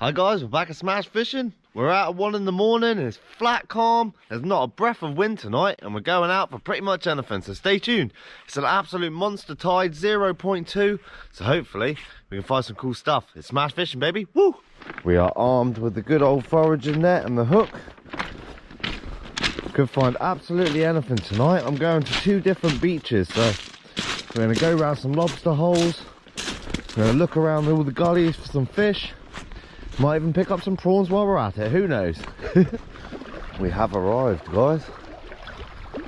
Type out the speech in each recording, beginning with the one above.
Hi guys, we're back at Smash Fishing. We're out at 1 in the morning, it's flat calm, there's not a breath of wind tonight, and we're going out for pretty much anything, so stay tuned. It's an absolute monster tide, 0.2, so hopefully we can find some cool stuff. It's Smash Fishing, baby, woo! We are armed with the good old foraging net and the hook. Could find absolutely anything tonight. I'm going to 2 different beaches, so we're going to go around some lobster holes, we're going to look around all the gullies for some fish. Might even pick up some prawns while we're at it, who knows? We have arrived, guys.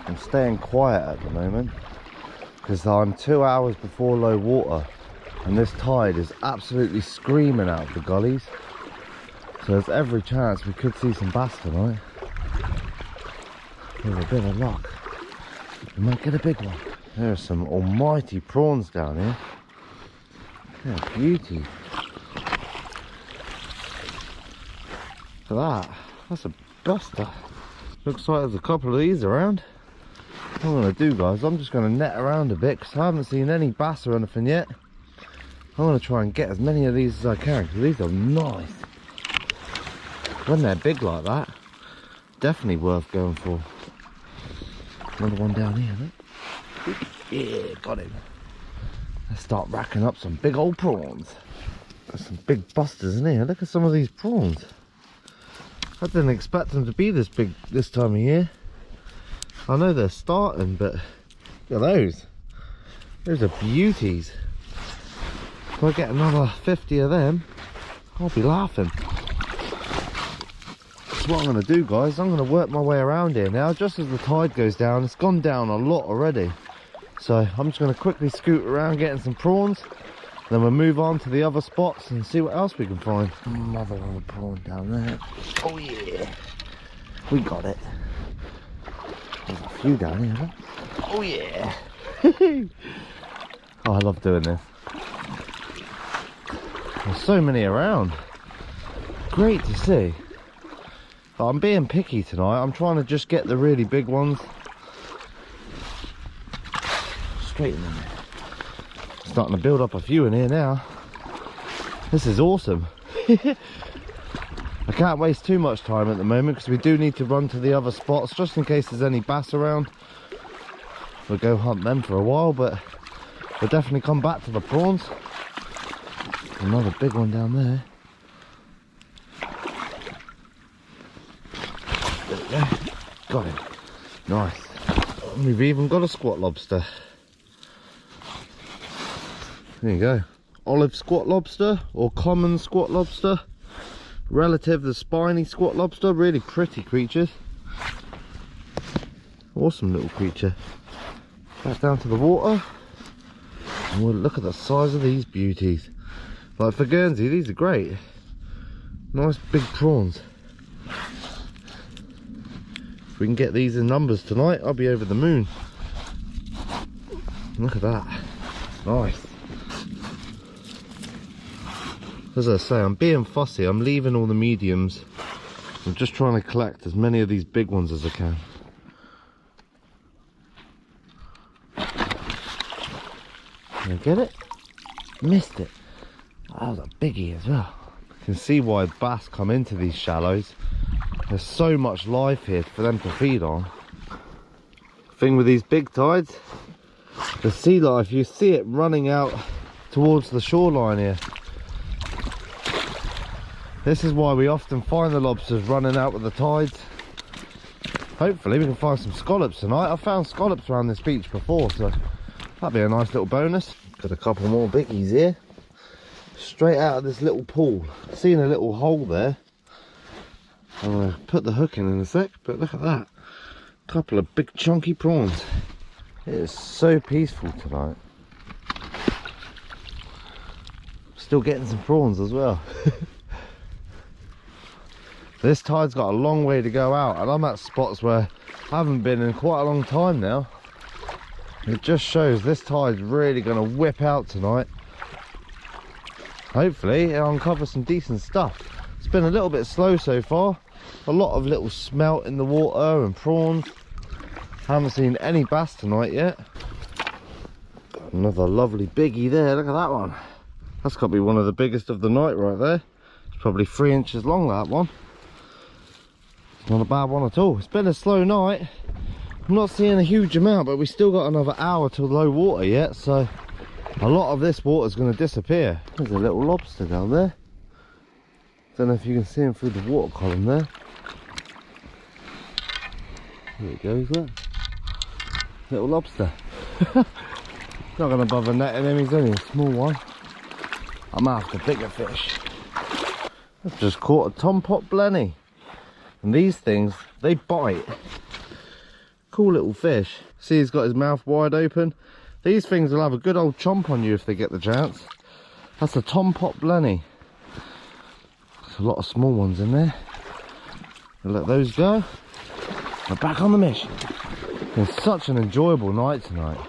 I'm staying quiet at the moment because I'm 2 hours before low water and this tide is absolutely screaming out of the gullies, so there's every chance we could see some bass tonight. With a bit of luck we might get a big one. There are some almighty prawns down here. They're beauty. Look at that, that's a buster. Looks like there's a couple of these around. What I'm going to do, guys, I'm just going to net around a bit because I haven't seen any bass or anything yet. I'm going to try and get as many of these as I can because these are nice. When they're big like that, definitely worth going for. Another one down here, look. Yeah, got him. Let's start racking up some big old prawns. There's some big busters in here. Look at some of these prawns. I didn't expect them to be this big this time of year. I know they're starting, but look at those. Those are beauties. If I get another 50 of them, I'll be laughing. That's what I'm going to do, guys. I'm going to work my way around here now. Just as the tide goes down, it's gone down a lot already. So I'm just going to quickly scoot around getting some prawns. Then we'll move on to the other spots and see what else we can find. Another one prawn down there. Oh yeah, we got it. There's a few down here. Huh? Oh yeah. Oh, I love doing this. There's so many around. Great to see. But I'm being picky tonight. I'm trying to just get the really big ones. Straight in there. Starting to build up a few in here now. This is awesome. I can't waste too much time at the moment because we do need to run to the other spots just in case there's any bass around. We'll go hunt them for a while, but we'll definitely come back to the prawns. Another big one down there. There we go. Got him. Nice. We've even got a squat lobster. There you go. Olive squat lobster or common squat lobster. Relative to the spiny squat lobster. Really pretty creatures. Awesome little creature. Back down to the water. And we'll look at the size of these beauties. Like for Guernsey, these are great. Nice big prawns. If we can get these in numbers tonight, I'll be over the moon. Look at that. Nice. As I say, I'm being fussy. I'm leaving all the mediums. I'm just trying to collect as many of these big ones as I can. Can I get it? Missed it. Oh, that was a biggie as well. You can see why bass come into these shallows. There's so much life here for them to feed on. Thing with these big tides, the sea life, you see it running out towards the shoreline here. This is why we often find the lobsters running out with the tides. Hopefully we can find some scallops tonight. I've found scallops around this beach before, so that'd be a nice little bonus. Got a couple more biggies here. Straight out of this little pool. Seen a little hole there. I'm going to put the hook in a sec, but look at that. Couple of big chunky prawns. It is so peaceful tonight. Still getting some prawns as well. This tide's got a long way to go out and I'm at spots where I haven't been in quite a long time now. It just shows this tide's really going to whip out tonight. Hopefully it'll uncover some decent stuff. It's been a little bit slow so far. A lot of little smelt in the water and prawns. Haven't seen any bass tonight yet. Got another lovely biggie there, look at that one. That's got to be one of the biggest of the night right there. Probably 3 inches long, that one. It's not a bad one at all. It's been a slow night. I'm not seeing a huge amount, but we still got another hour till low water yet, so a lot of this water is going to disappear. There's a little lobster down there. Don't know if you can see him through the water column there. There he goes, look. Little lobster. Not going to bother netting him, he's only a small one. I'm after bigger fish. I've just caught a tom-pot blenny. And these things, they bite. Cool little fish. See, he's got his mouth wide open. These things will have a good old chomp on you if they get the chance. That's a tom-pot blenny. There's a lot of small ones in there. We'll let those go. We're back on the mission. It's such an enjoyable night tonight.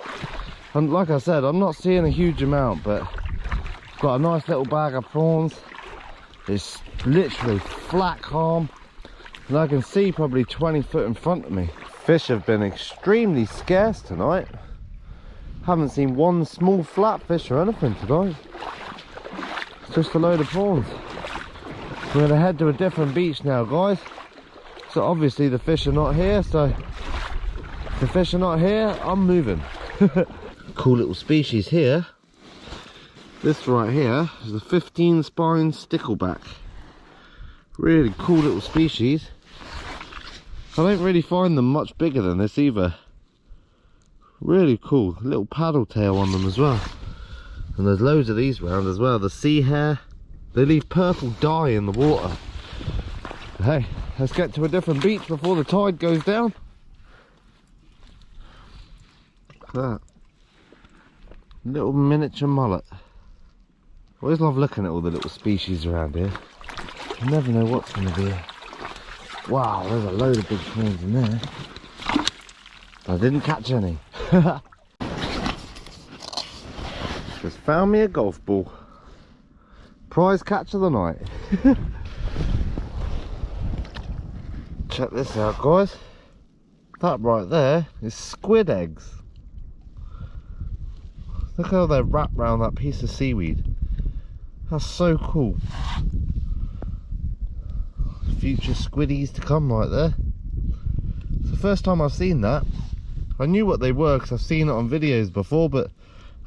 And like I said, I'm not seeing a huge amount, but I've got a nice little bag of prawns. It's literally flat calm. And I can see probably 20 foot in front of me. Fish have been extremely scarce tonight. Haven't seen one small flatfish or anything tonight. It's just a load of prawns. We're going to head to a different beach now, guys. So obviously the fish are not here, so if the fish are not here, I'm moving. Cool little species here. This right here is a 15 spine stickleback. Really cool little species. I don't really find them much bigger than this either. Really cool, little paddle tail on them as well. And there's loads of these around as well. The sea hare, they leave purple dye in the water. But hey, let's get to a different beach before the tide goes down. Look at that. Little miniature mullet. I always love looking at all the little species around here. You never know what's going to be. Wow, there's a load of big prawns in there. I didn't catch any. Just found me a golf ball. Prize catch of the night. Check this out, guys. That right there is squid eggs. Look how they're wrapped around that piece of seaweed. That's so cool. Future squiddies to come right there. It's the first time I've seen that. I knew what they were because I've seen it on videos before, but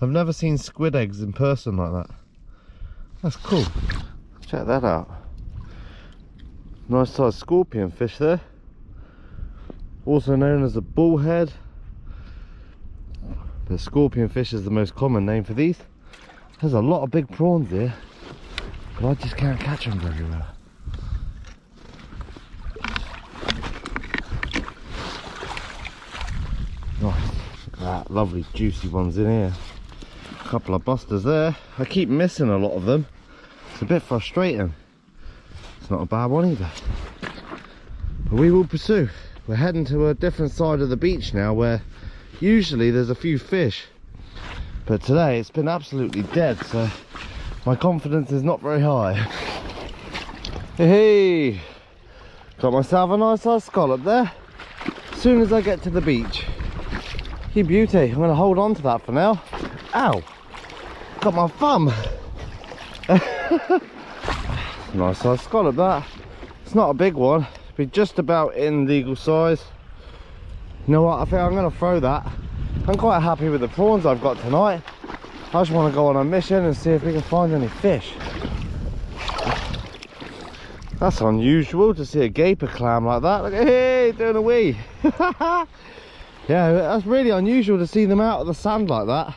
I've never seen squid eggs in person like that. That's cool. Check that out. Nice sized scorpion fish there. Also known as a bullhead. The scorpion fish is the most common name for these. There's a lot of big prawns here, but I just can't catch them very well. Nice. Look at that, lovely juicy ones in here. A couple of busters there. I keep missing a lot of them. It's a bit frustrating. It's not a bad one either. But we will pursue. We're heading to a different side of the beach now where usually there's a few fish. But today it's been absolutely dead, so my confidence is not very high. Hey! Got myself a nice size scallop there. As soon as I get to the beach. You beauty, I'm going to hold on to that for now. Ow! Got my thumb! Nice size scallop that. It's not a big one, be just about in legal size. You know what, I think I'm going to throw that. I'm quite happy with the prawns I've got tonight. I just want to go on a mission and see if we can find any fish. That's unusual to see a gaper clam like that. Look at, hey, doing a wee. Yeah, that's really unusual to see them out of the sand like that.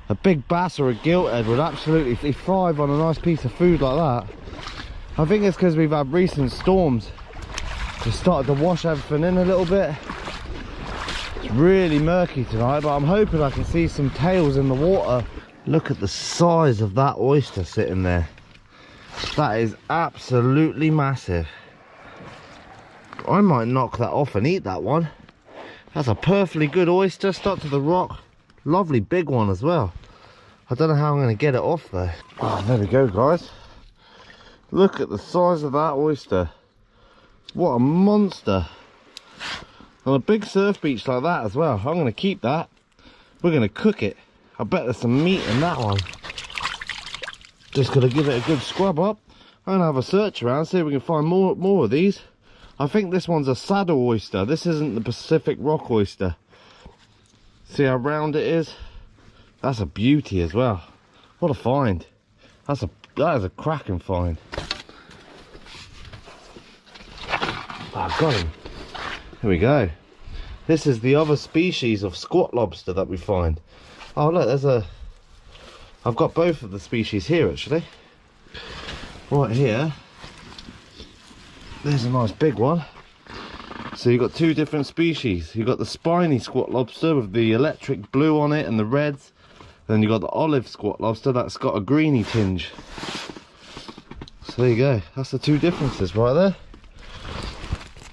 A big bass or a gilthead would absolutely thrive on a nice piece of food like that. I think it's because we've had recent storms. We've started to wash everything in a little bit. It's really murky tonight, but I'm hoping I can see some tails in the water. Look at the size of that oyster sitting there. That is absolutely massive. I might knock that off and eat that one. That's a perfectly good oyster, stuck to the rock. Lovely big one as well. I don't know how I'm going to get it off though. Oh, there we go, guys. Look at the size of that oyster. What a monster. On a big surf beach like that as well. I'm going to keep that. We're going to cook it. I bet there's some meat in that one. Just got to give it a good scrub up. I'm gonna have a search around, see if we can find more of these. I think this one's a saddle oyster. This isn't the Pacific rock oyster. See how round it is? That's a beauty as well. What a find. That is a cracking find. Oh, I've got him. Here we go. This is the other species of squat lobster that we find. Oh look, I've got both of the species here actually. Right here, there's a nice big one. So you've got two different species. You've got the spiny squat lobster with the electric blue on it and the reds. Then you've got the olive squat lobster that's got a greeny tinge. So there you go, that's the two differences right there.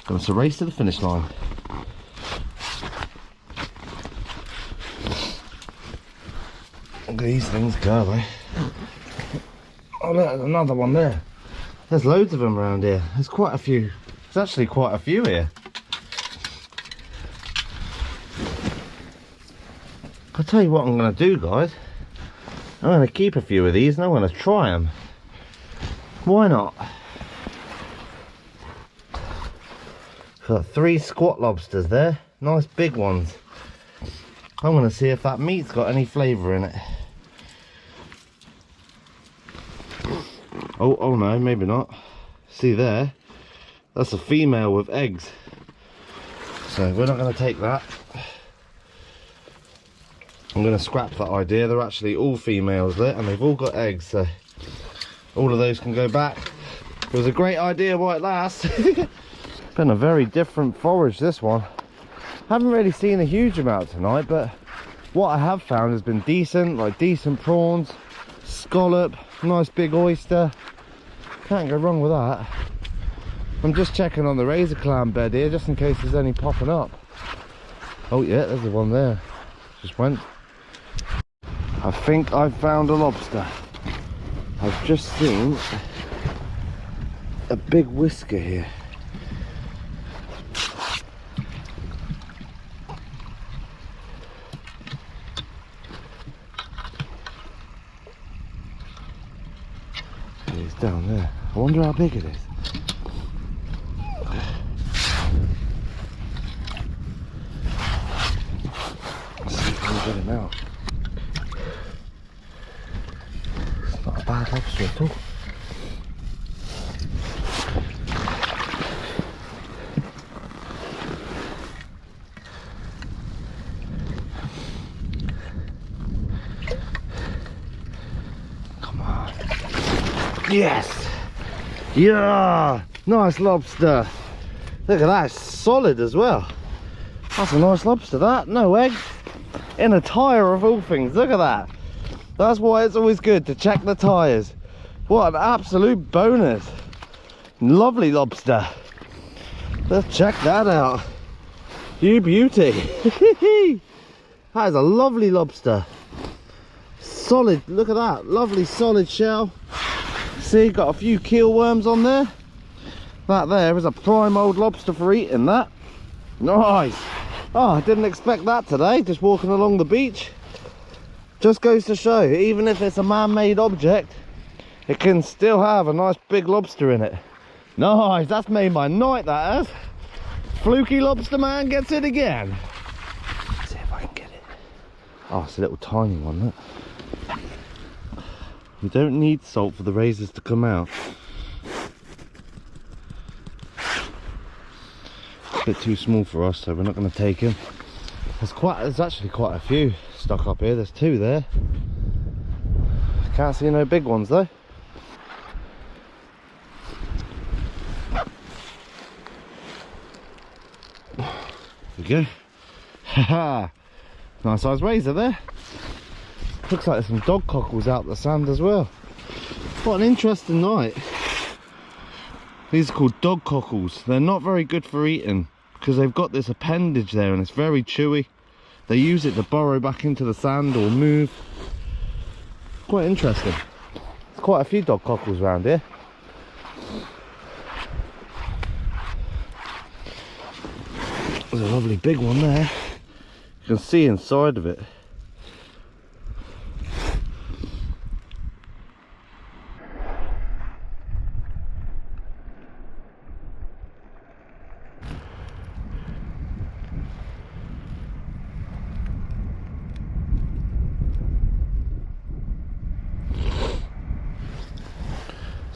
And it's a race to the finish line. Look at these things go, eh? Oh look, there's another one there. There's loads of them around here. There's quite a few. There's actually quite a few here. I'll tell you what I'm going to do, guys. I'm going to keep a few of these and I'm going to try them. Why not? Got 3 squat lobsters there. Nice big ones. I'm going to see if that meat's got any flavour in it. Oh no, maybe not. See there? That's a female with eggs. So we're not going to take that. I'm going to scrap that idea. They're actually all females there and they've all got eggs. So all of those can go back. It was a great idea while it lasts. Been a very different forage, this one. Haven't really seen a huge amount tonight, but what I have found has been decent, like decent prawns, scallop, nice big oyster. Can't go wrong with that. I'm just checking on the razor clam bed here just in case there's any popping up. Oh yeah, there's the one there. Just went. I think I've found a lobster. I've just seen a big whisker here. It's down there. I wonder how big it is. Let's see if we can get him out. It's not a bad lobster at all. Yes! Yeah! Nice lobster. Look at that, it's solid as well. That's a nice lobster, that. No egg. In a tyre of all things. Look at that. That's why it's always good to check the tyres. What an absolute bonus. Lovely lobster. Let's check that out. You beauty. That is a lovely lobster. Solid, look at that. Lovely solid shell. See, got a few keel worms on there. That there is a prime old lobster for eating, that. Nice. Oh, I didn't expect that today, just walking along the beach. Just goes to show, even if it's a man-made object, it can still have a nice big lobster in it. Nice, that's made my night, that has. Fluky lobster man gets it again. Let's see if I can get it. Oh, it's a little tiny one, look. We don't need salt for the razors to come out. A bit too small for us, so we're not going to take him. There's actually quite a few stuck up here. There's 2 there. Can't see no big ones though. There we go. Haha. Nice size razor there. Looks like there's some dog cockles out the sand as well. What an interesting night. These are called dog cockles. They're not very good for eating because they've got this appendage there and it's very chewy. They use it to burrow back into the sand or move. Quite interesting. There's quite a few dog cockles around here. There's a lovely big one there. You can see inside of it.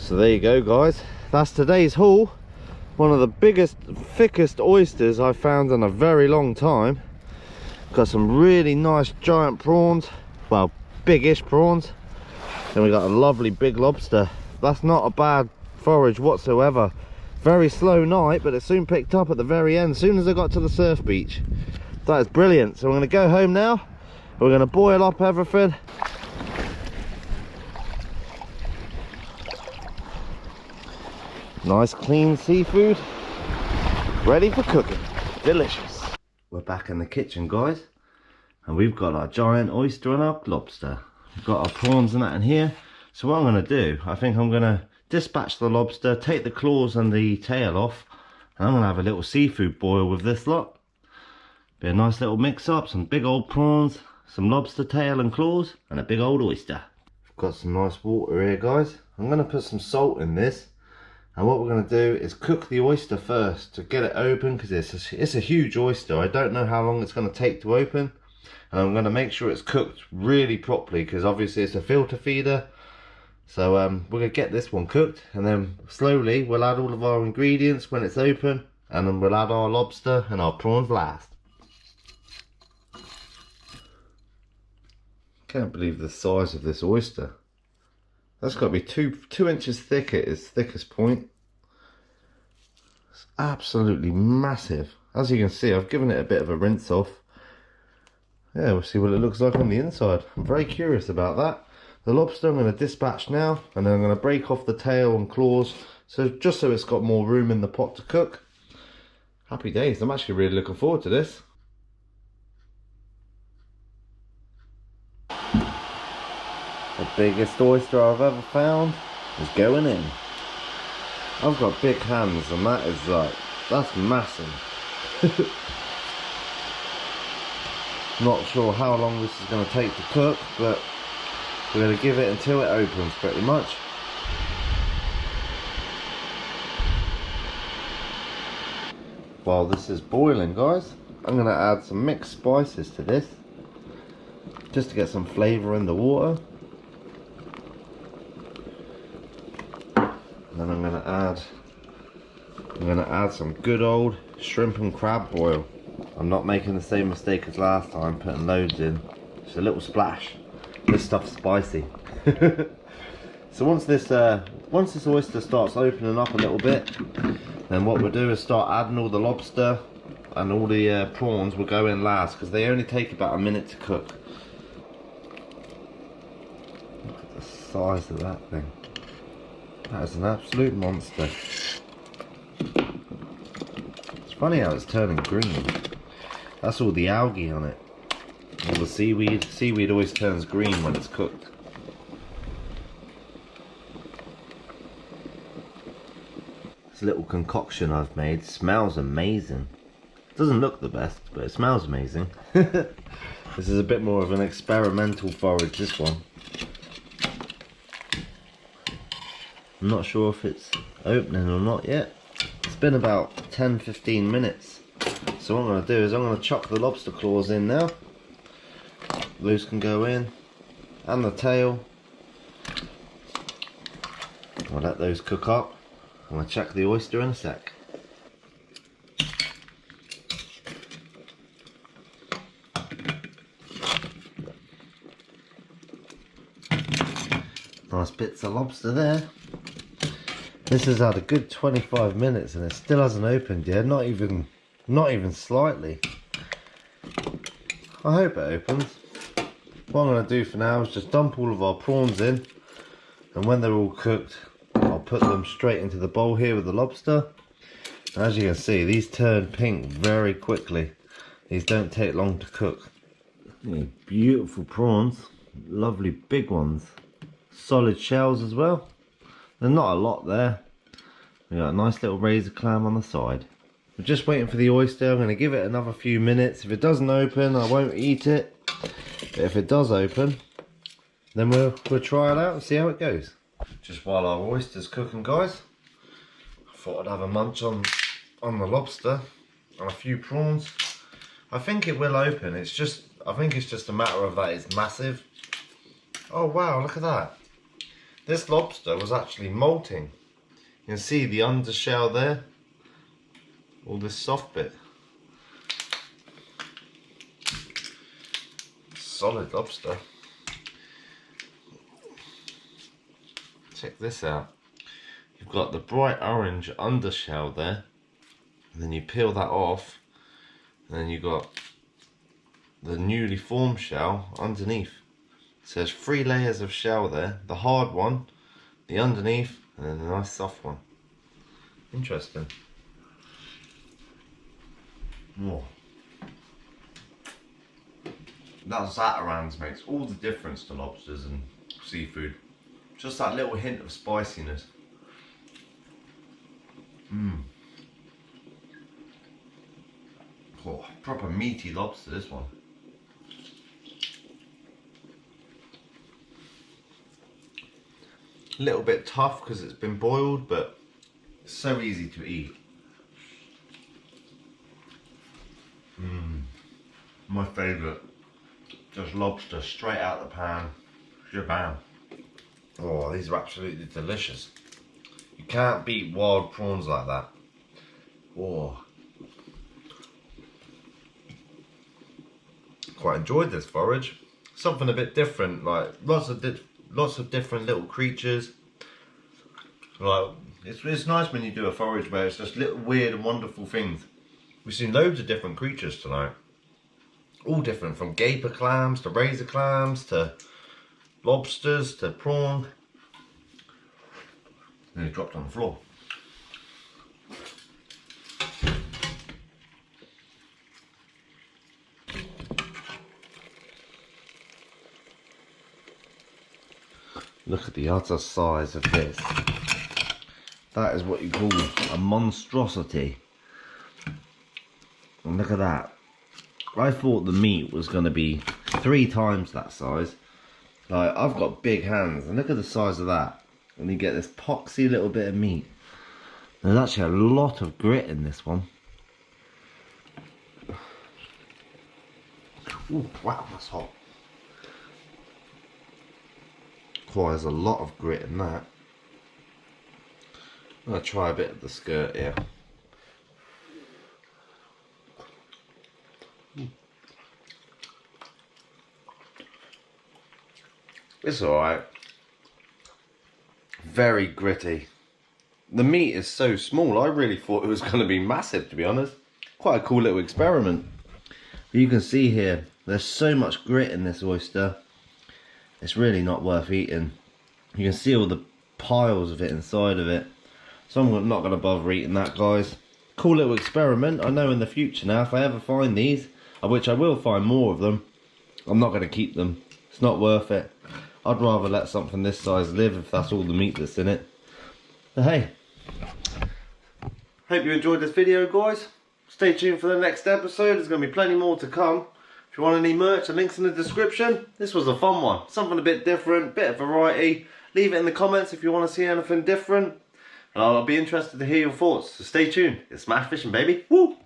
So there you go guys, that's today's haul. One of the biggest, thickest oysters I've found in a very long time. Got some really nice giant prawns, well, biggish prawns. Then we got a lovely big lobster. That's not a bad forage whatsoever. Very slow night, but it soon picked up at the very end, as soon as I got to the surf beach. That is brilliant. So we're gonna go home now. We're gonna boil up everything. Nice clean seafood, ready for cooking. Delicious. We're back in the kitchen guys, and we've got our giant oyster and our lobster. We've got our prawns and that in here. So what I'm going to do, I think I'm going to dispatch the lobster, take the claws and the tail off, and I'm going to have a little seafood boil with this lot. Be a nice little mix up, some big old prawns, some lobster tail and claws, and a big old oyster. We've got some nice water here guys. I'm going to put some salt in this. And what we're going to do is cook the oyster first to get it open, because it's a huge oyster. I don't know how long it's going to take to open. And I'm going to make sure it's cooked really properly, because obviously it's a filter feeder. So we're going to get this one cooked, and then slowly we'll add all of our ingredients when it's open. And then we'll add our lobster and our prawns last. Can't believe the size of this oyster. That's got to be two inches thick at its thickest point. It's absolutely massive. As you can see, I've given it a bit of a rinse off. Yeah, we'll see what it looks like on the inside. I'm very curious about that. The lobster I'm going to dispatch now, and then I'm going to break off the tail and claws, so just so it's got more room in the pot to cook. Happy days. I'm actually really looking forward to this. The biggest oyster I've ever found is going in. I've got big hands, and that is like, that's massive. Not sure how long this is going to take to cook, but we're going to give it until it opens pretty much. While this is boiling guys, I'm going to add some mixed spices to this, just to get some flavour in the water. Then I'm going to add some good old shrimp and crab boil. I'm not making the same mistake as last time, putting loads in. Just a little splash. This stuff's spicy. So once this oyster starts opening up a little bit, then what we'll do is start adding all the lobster and all the prawns will go in last, because they only take about a minute to cook. Look at the size of that thing. That is an absolute monster. It's funny how it's turning green. That's all the algae on it. All the seaweed. Seaweed always turns green when it's cooked. This little concoction I've made smells amazing. Doesn't look the best, but it smells amazing. This is a bit more of an experimental forage, this one. I'm not sure if it's opening or not yet. It's been about 10-15 minutes. So what I'm going to do is I'm going to chuck the lobster claws in now. Those can go in. And the tail. I'll let those cook up. I'm going to chuck the oyster in a sec. Nice bits of lobster there. This has had a good 25 minutes and it still hasn't opened yet, not even slightly. I hope it opens. What I'm going to do for now is just dump all of our prawns in, and when they're all cooked I'll put them straight into the bowl here with the lobster. And as you can see, these turn pink very quickly. These don't take long to cook. Beautiful prawns, lovely big ones, solid shells as well. There's not a lot there. We got a nice little razor clam on the side. We're just waiting for the oyster. I'm going to give it another few minutes. If it doesn't open, I won't eat it. But if it does open, then we'll try it out and see how it goes. Just while our oyster's cooking, guys, I thought I'd have a munch on the lobster and a few prawns. I think it will open. I think it's just a matter of that it's massive. Oh wow, look at that. This lobster was actually molting. You can see the undershell there, all this soft bit. Solid lobster. Check this out. You've got the bright orange undershell there, and then you peel that off, and then you've got the newly formed shell underneath. So there's 3 layers of shell there, the hard one, the underneath, and then the nice soft one. Interesting. Oh. That Zatarain's makes all the difference to lobsters and seafood. Just that little hint of spiciness. Oh, proper meaty lobster, this one. A little bit tough because it's been boiled, but so easy to eat. My favourite. Just lobster straight out the pan. Shabam. Oh, these are absolutely delicious. You can't beat wild prawns like that. Oh. Quite enjoyed this forage. Something a bit different, like lots of different little creatures. Like it's nice when you do a forage where it's just little weird and wonderful things. We've seen loads of different creatures tonight. All different, from gaper clams to razor clams to lobsters to prawn. And it dropped on the floor. Look at the utter size of this. That is what you call a monstrosity. And look at that. I thought the meat was going to be 3 times that size. Like, I've got big hands, and look at the size of that. And you get this poxy little bit of meat. There's actually a lot of grit in this one. Ooh, wow, that's hot. Oh, there's a lot of grit in that. I'm going to try a bit of the skirt here. It's alright. Very gritty. The meat is so small, I really thought it was going to be massive, to be honest. Quite a cool little experiment. But you can see here, there's so much grit in this oyster. It's really not worth eating. You can see all the piles of it inside of it. So I'm not going to bother eating that, guys. Cool little experiment. I know in the future now, if I ever find these, which I will find more of them, I'm not going to keep them. It's not worth it. I'd rather let something this size live if that's all the meat that's in it. But hey, hope you enjoyed this video, guys. Stay tuned for the next episode. There's going to be plenty more to come. If you want any merch, the link's in the description. This was a fun one. Something a bit different, bit of variety. Leave it in the comments if you want to see anything different. And I'll be interested to hear your thoughts. So stay tuned. It's Smash Fishing, baby. Woo!